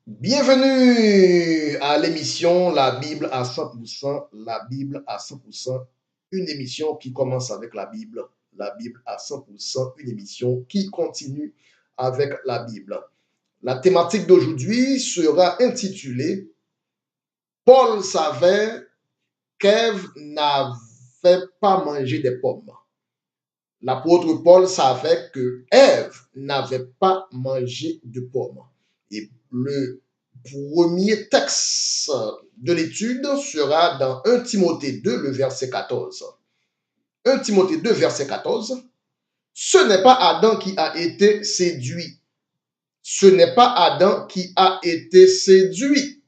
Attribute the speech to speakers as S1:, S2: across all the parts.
S1: Bienvenue à l'émission La Bible à 100%, la Bible à 100%, une émission qui commence avec la Bible à 100%, une émission qui continue avec la Bible. La thématique d'aujourd'hui sera intitulée Paul savait qu'Ève n'avait pas mangé des pommes. L'apôtre Paul savait que Ève n'avait pas mangé de pommes. Et le premier texte de l'étude sera dans 1 Timothée 2, le verset 14. 1 Timothée 2, verset 14. Ce n'est pas Adam qui a été séduit. Ce n'est pas Adam qui a été séduit.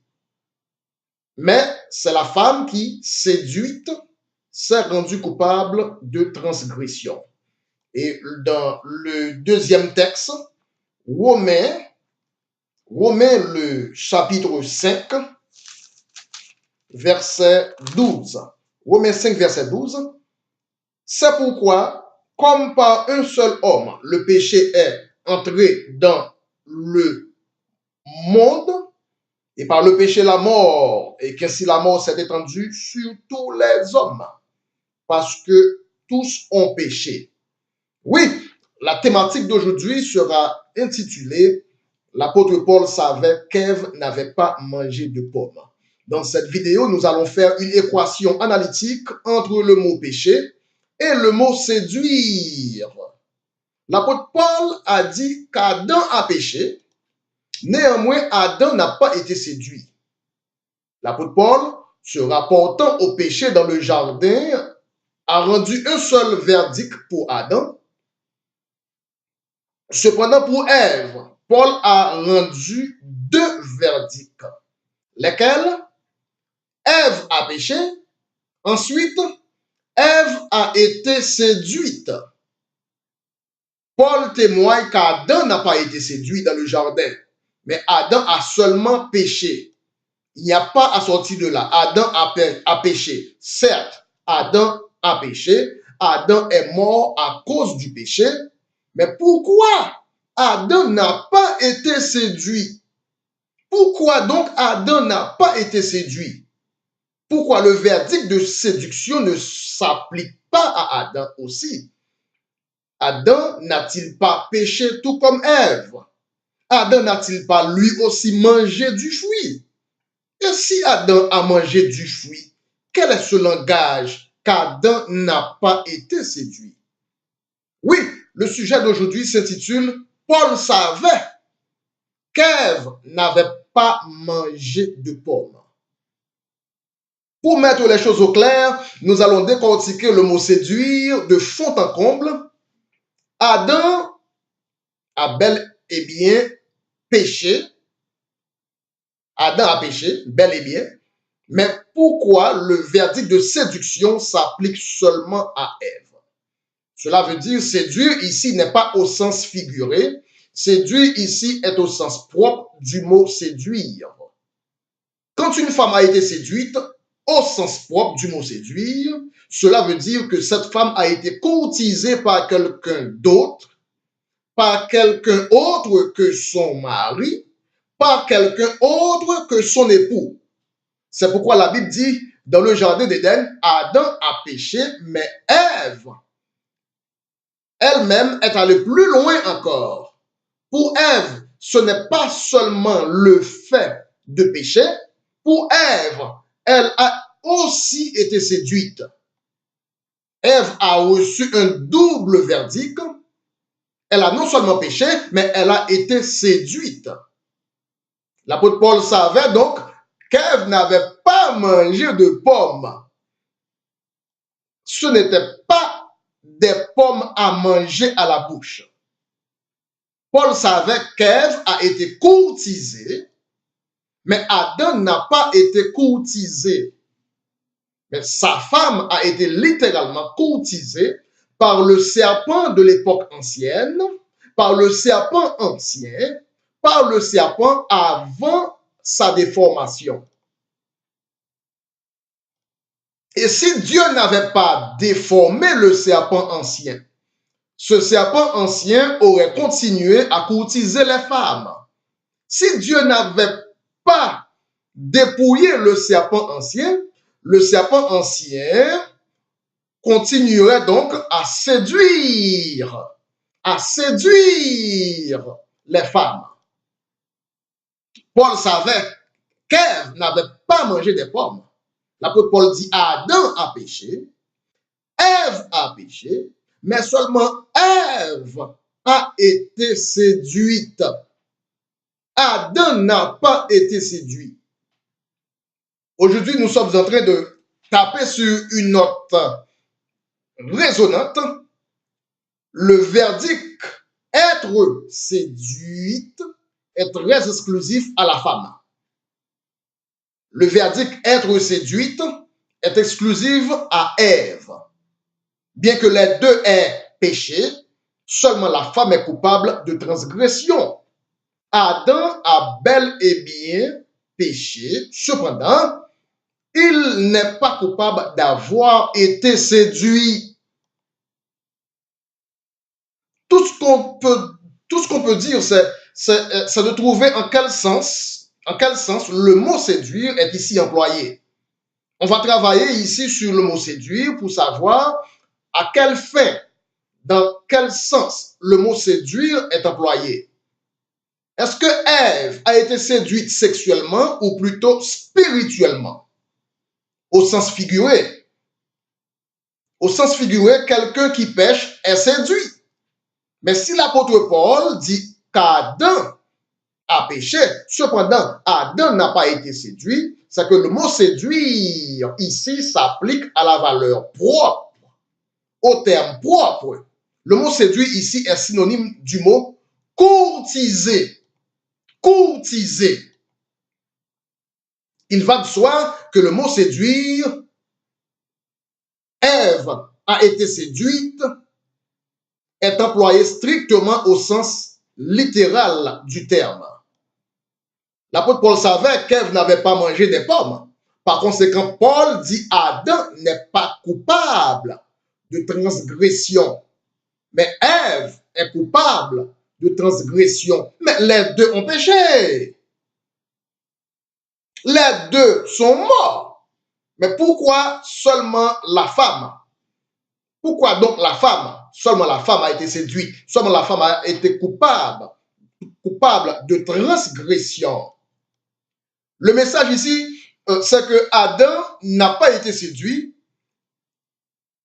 S1: Mais c'est la femme qui, séduite, s'est rendue coupable de transgression. Et dans le deuxième texte, Romains le chapitre 5, verset 12. Romains 5, verset 12. C'est pourquoi, comme par un seul homme, le péché est entré dans le monde, et par le péché la mort, et qu'ainsi la mort s'est étendue sur tous les hommes, parce que tous ont péché. Oui, la thématique d'aujourd'hui sera intitulée L'apôtre Paul savait qu'Ève n'avait pas mangé de pommes. Dans cette vidéo, nous allons faire une équation analytique entre le mot péché et le mot séduire. L'apôtre Paul a dit qu'Adam a péché, néanmoins Adam n'a pas été séduit. L'apôtre Paul, se rapportant au péché dans le jardin, a rendu un seul verdict pour Adam. Cependant, pour Ève, Paul a rendu deux verdicts, lesquels Ève a péché, ensuite Ève a été séduite. Paul témoigne qu'Adam n'a pas été séduit dans le jardin, mais Adam a seulement péché. Il n'y a pas à sortir de là. Adam a péché. Certes, Adam a péché. Adam est mort à cause du péché. Mais pourquoi Adam n'a pas été séduit? Pourquoi donc Adam n'a pas été séduit? Pourquoi le verdict de séduction ne s'applique pas à Adam aussi? Adam n'a-t-il pas péché tout comme Ève? Adam n'a-t-il pas lui aussi mangé du fruit? Et si Adam a mangé du fruit, quel est ce langage qu'Adam n'a pas été séduit? Oui, le sujet d'aujourd'hui s'intitule Paul savait qu'Ève n'avait pas mangé de pommes. Pour mettre les choses au clair, nous allons décortiquer le mot séduire de fond en comble. Adam a bel et bien péché. Adam a péché, bel et bien. Mais pourquoi le verdict de séduction s'applique seulement à Ève? Cela veut dire séduire ici n'est pas au sens figuré. Séduire ici est au sens propre du mot séduire. Quand une femme a été séduite, au sens propre du mot séduire, cela veut dire que cette femme a été courtisée par quelqu'un d'autre, par quelqu'un autre que son mari, par quelqu'un autre que son époux. C'est pourquoi la Bible dit, dans le jardin d'Éden, Adam a péché, mais Ève, elle-même, est allée plus loin encore. Pour Ève, ce n'est pas seulement le fait de pécher. Pour Ève, elle a aussi été séduite. Ève a reçu un double verdict. Elle a non seulement péché, mais elle a été séduite. L'apôtre Paul savait donc qu'Ève n'avait pas mangé de pommes. Ce n'était pas des pommes à manger à la bouche. Paul savait qu'Ève a été courtisée, mais Adam n'a pas été courtisé. Mais sa femme a été littéralement courtisée par le serpent de l'époque ancienne, par le serpent ancien, par le serpent avant sa déformation. Et si Dieu n'avait pas déformé le serpent ancien, ce serpent ancien aurait continué à courtiser les femmes. Si Dieu n'avait pas dépouiller le serpent ancien, le serpent ancien continuerait donc à séduire les femmes. Paul savait qu'Ève n'avait pas mangé des pommes. L'apôtre Paul dit Adam a péché, Ève a péché, mais seulement Ève a été séduite. Adam n'a pas été séduit. Aujourd'hui, nous sommes en train de taper sur une note résonante. Le verdict être séduite est très exclusif à la femme. Le verdict être séduite est exclusif à Ève. Bien que les deux aient péché, seulement la femme est coupable de transgression. Adam a bel et bien péché, cependant, il n'est pas coupable d'avoir été séduit. Tout ce qu'on peut dire, c'est de trouver en quel sens le mot séduire est ici employé. On va travailler ici sur le mot séduire pour savoir à quelle fin, dans quel sens le mot séduire est employé. Est-ce que Ève a été séduite sexuellement ou plutôt spirituellement? Au sens figuré. Au sens figuré, quelqu'un qui pêche est séduit. Mais si l'apôtre Paul dit qu'Adam a péché, cependant Adam n'a pas été séduit, c'est que le mot séduire ici s'applique à la valeur propre, au terme propre. Le mot séduire ici est synonyme du mot courtiser. Courtiser. Il va de soi que le mot séduire, Ève a été séduite, est employé strictement au sens littéral du terme. L'apôtre Paul savait qu'Ève n'avait pas mangé des pommes. Par conséquent, Paul dit Adam n'est pas coupable de transgression. Mais Ève est coupable de transgression. Mais les deux ont péché. Les deux sont morts. Mais pourquoi seulement la femme? Pourquoi donc la femme? Seulement la femme a été séduite. Seulement la femme a été coupable de transgression. Le message ici, c'est que Adam n'a pas été séduit.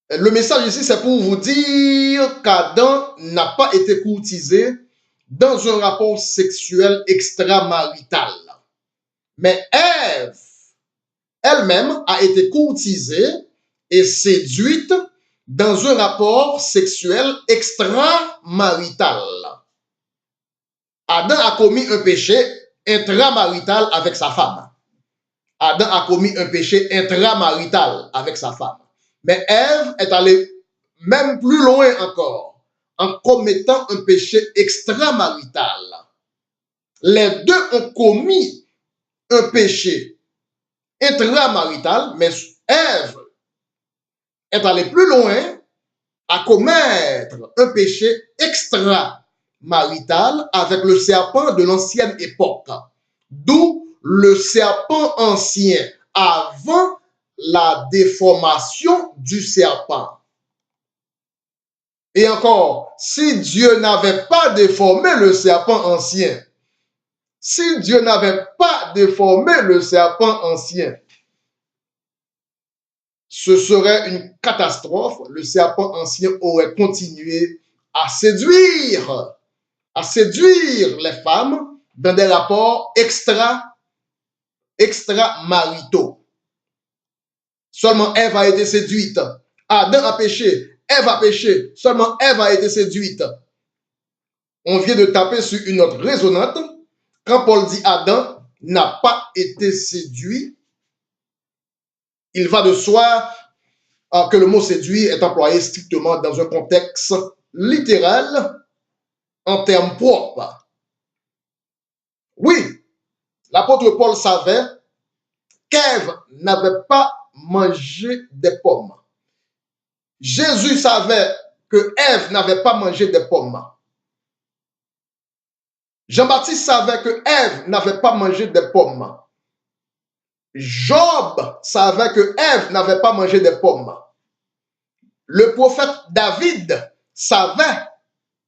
S1: Le message ici, c'est pour vous dire qu'Adam n'a pas été courtisé dans un rapport sexuel extramarital. Mais Ève, elle-même, a été courtisée et séduite dans un rapport sexuel extramarital. Adam a commis un péché intramarital avec sa femme. Adam a commis un péché intramarital avec sa femme. Mais Ève est allée même plus loin encore en commettant un péché extramarital. Les deux ont commis un péché intramarital, mais Ève est allée plus loin à commettre un péché extramarital avec le serpent de l'ancienne époque. D'où le serpent ancien avant la déformation du serpent. Et encore, si Dieu n'avait pas déformé le serpent ancien, ce serait une catastrophe. Le serpent ancien aurait continué à séduire les femmes dans des rapports extramaritaux. Seulement Ève a été séduite. Adam a péché. Ève a péché. Seulement Ève a été séduite. On vient de taper sur une note résonante. Quand Paul dit Adam n'a pas été séduit, il va de soi que le mot séduit est employé strictement dans un contexte littéral en termes propres. Oui, l'apôtre Paul savait qu'Ève n'avait pas mangé des pommes. Jésus savait que Ève n'avait pas mangé des pommes. Jean-Baptiste savait que Ève n'avait pas mangé des pommes. Job savait que Ève n'avait pas mangé des pommes. Le prophète David savait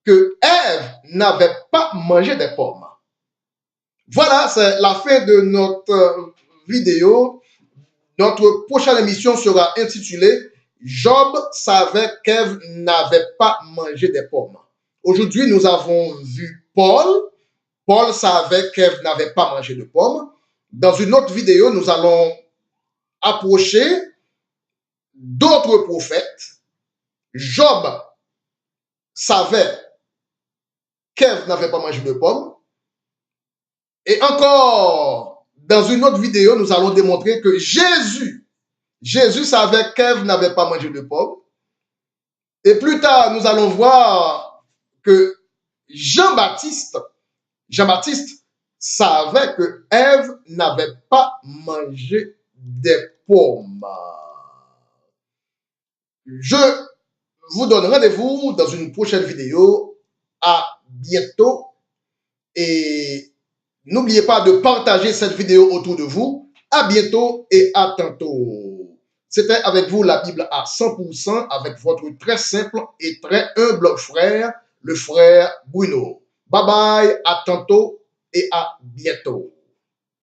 S1: que Ève n'avait pas mangé des pommes. Voilà, c'est la fin de notre vidéo. Notre prochaine émission sera intitulée Job savait qu'Ève n'avait pas mangé des pommes. Aujourd'hui, nous avons vu Paul. Paul savait qu'Ève n'avait pas mangé de pommes. Dans une autre vidéo, nous allons approcher d'autres prophètes. Job savait qu'Ève n'avait pas mangé de pommes. Et encore, dans une autre vidéo, nous allons démontrer que Jésus savait qu'Ève n'avait pas mangé de pommes. Et plus tard, nous allons voir que Jean-Baptiste savait que Ève n'avait pas mangé des pommes. Je vous donne rendez-vous dans une prochaine vidéo. À bientôt. Et n'oubliez pas de partager cette vidéo autour de vous. À bientôt et à tantôt. C'était avec vous la Bible à 100% avec votre très simple et très humble frère, le frère Bruno. Bye bye, à tantôt et à bientôt.